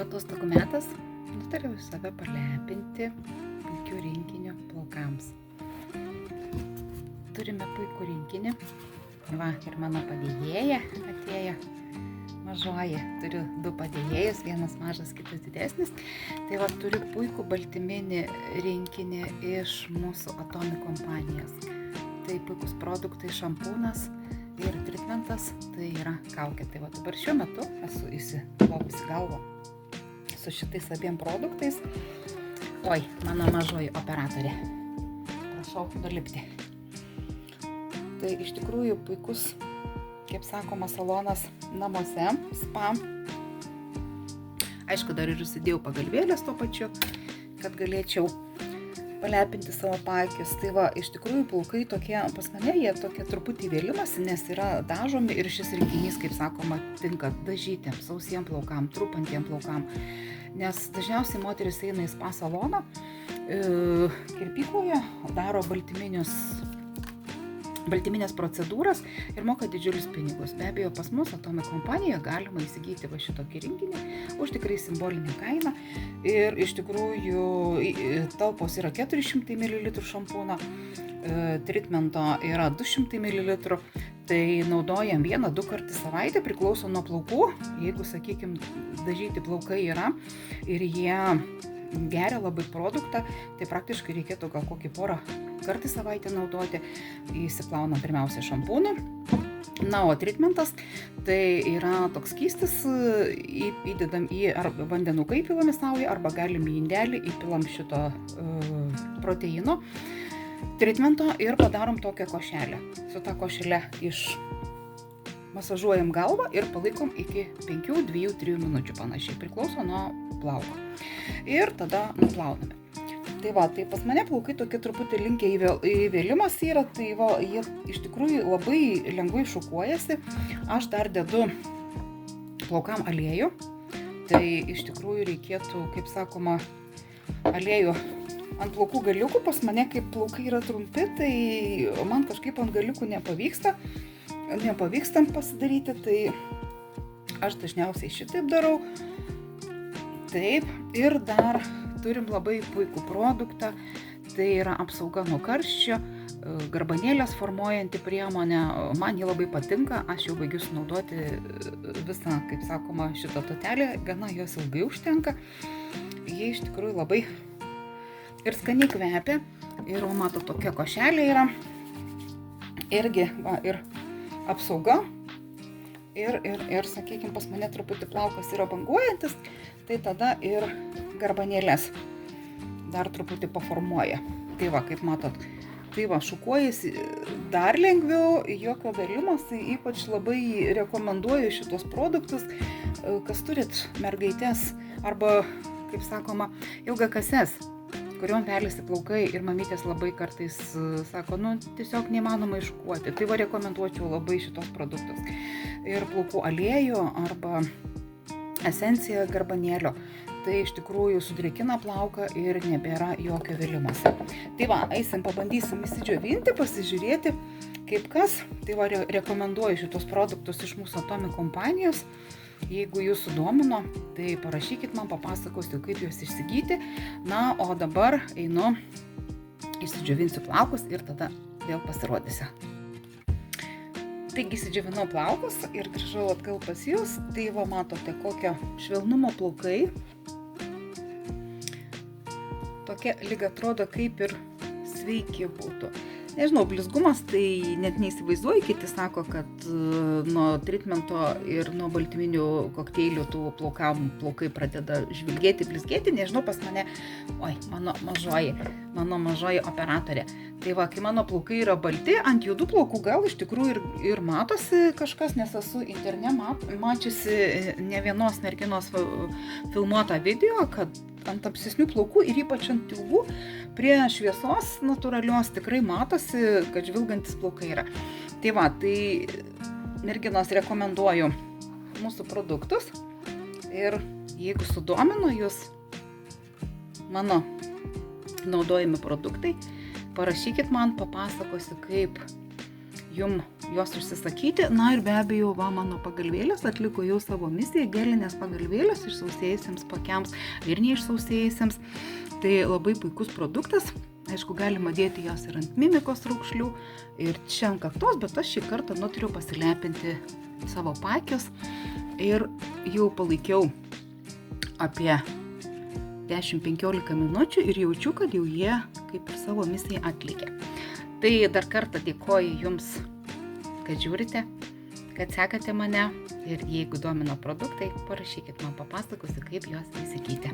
Atostogų metas, nutariau save palepinti puikiu rinkiniu plaukams. Turime puikų rinkinį. Va, ir mano padėjėja atėjo mažoji. Turiu 2 padėjėjus, vienas mažas, kitas didesnis. Tai va, turiu puikų baltyminį rinkinį iš mūsų Atomic kompanijos. Tai puikus produktai, šampūnas ir tritmentas, tai yra kaukė. Tai va, dabar šiuo metu esu įsiplovusi galvą su šitais abiem produktais. Oi, mano mažoji operatorė. Prašau nulipti. Tai iš tikrųjų puikus, kaip sakoma, salonas namuose, spa. Aišku, dar ir užsidėjau pagalvėlės tuo pačiu, kad galėčiau palepinti savo paakius. Tai va, iš tikrųjų plaukai tokie, pas mane jie tokie truputį vėlimasi, nes yra dažomi ir šis rinkinys, kaip sakoma, tinka dažytiem, sausiem plaukam, trupantiem plaukam. Nes dažniausiai moteris eina į spa saloną, kirpykloje daro baltyminės procedūras ir moka didžiulius pinigus. Be abejo, pas mus Atomic kompanijoje galima įsigyti va šitokį rinkinį už tikrai simbolinę kainą. Ir iš tikrųjų talpos yra 400 ml šampūno, tritmento yra 200 ml. Tai naudojam 1-2 kartus savaitę, priklauso nuo plaukų. Jeigu, sakykime, dažyti plaukai yra ir jie geria labai produktą, tai praktiškai reikėtų gal kokį porą kartų savaitę naudoti. Įsiplaunam pirmiausia šampūnu. Na, o tritmentas tai yra toks skystis, įdedam į arba vandenuką įpilame saują, arba galim į indelį įpilam šito proteino tritmento ir padarom tokią košelę. Su tą košelę masažuojam galvą ir palaikom iki 5-2-3 minučių panašiai, priklauso nuo plauko. Ir tada nuplauname. Tai va, tai pas mane plaukai tokie truputį linkę į vėlimas yra, tai va, jie iš tikrųjų labai lengvai šukuojasi. Aš dar dedu plaukam aliejų, tai iš tikrųjų reikėtų, kaip sakoma, aliejų ant plaukų galiukų. Pas mane, kaip plaukai yra trumpi, tai man kažkaip ant galiukų nepavyksta pasidaryti, tai aš dažniausiai šitaip darau. Taip, ir dar turim labai puikų produktą, tai yra apsauga nuo karščio, garbanėlės formuojanti priemonė. Man ji labai patinka, aš jau baigiu naudoti visą, kaip sakoma, šitą totelę, gana jos ilgai užtenka. Jie iš tikrųjų labai ir skaniai kvepia, ir mato, tokia košelė yra, irgi va, ir apsauga, ir sakykime, pas mane truputį plaukas yra banguojantis, tai tada ir garbanėlės dar truputį paformuoja. Tai va, kaip matot, tai va, šukuojasi dar lengviau, jokio vėlimas, tai ypač labai rekomenduoju šitos produktus, kas turit mergaitės arba, kaip sakoma, ilgakases, kuriuom veliasi plaukai ir mamytės labai kartais sako, tiesiog neįmanoma iššukuoti. Tai va, rekomenduočiau labai šitos produktus. Ir plaukų aliejų arba esencija garbanėlio. Tai iš tikrųjų sudrėkina plauką ir nebėra jokio vėlimas. Tai va, pabandysim įsidžiovinti, pasižiūrėti, kaip kas. Tai va, rekomenduoju šitos produktus iš mūsų Atomic kompanijos. Jeigu jūs sudomino, tai parašykit man, papasakosiu, kaip juos įsigyti. Na, o dabar einu, įsidžiovinsiu plaukus ir tada vėl pasirodysiu. Taigi įsidžiovinau plaukus ir grįžau atgal pas jūs. Tai va, matote, kokio švelnumo plaukai. Tokia lyg atrodo, kaip ir sveiki būtų. Nežinau, blizgumas, tai net neįsivaizduoju, kiti sako, kad nuo tritmento ir nuo baltyminių kokteilių tų plaukai pradeda žvilgėti, blizgėti. Nežinau, pas mane, mano mažoji operatorė. Tai va, kai mano plaukai yra balti, ant judų plaukų gal iš tikrųjų ir matosi kažkas, nes esu internete mačiusi ne vienos merginos filmuotą video, kad ant tamsesnių plaukų ir ypač ant ilgų prie šviesos natūralios tikrai matosi, kad žvilgantis plaukai yra. Tai va, tai merginos rekomenduoju mūsų produktus ir jeigu sudomino jūs mano naudojami produktai, parašykit man, papasakosiu, kaip jum juos užsisakyti. Na ir be abejo, mano pagalvėlės atliko jau savo misiją, gelinės pagalvėlės išsausėjusiems pakiams ir neišsausėjusiems. Tai labai puikus produktas. Aišku, galima dėti jos ir ant mimikos raukšlių ir čia ant kaktos, bet aš šį kartą nutariau pasilepinti savo pakius ir jau palaikiau apie 10-15 minučių ir jaučiu, kad jau jie kaip ir savo misiją atlikė. Tai dar kartą dėkoju jums, kad žiūrite, kad sekate mane ir jeigu domino produktai, parašykit man, papasakosiu, kaip juos įsigyti.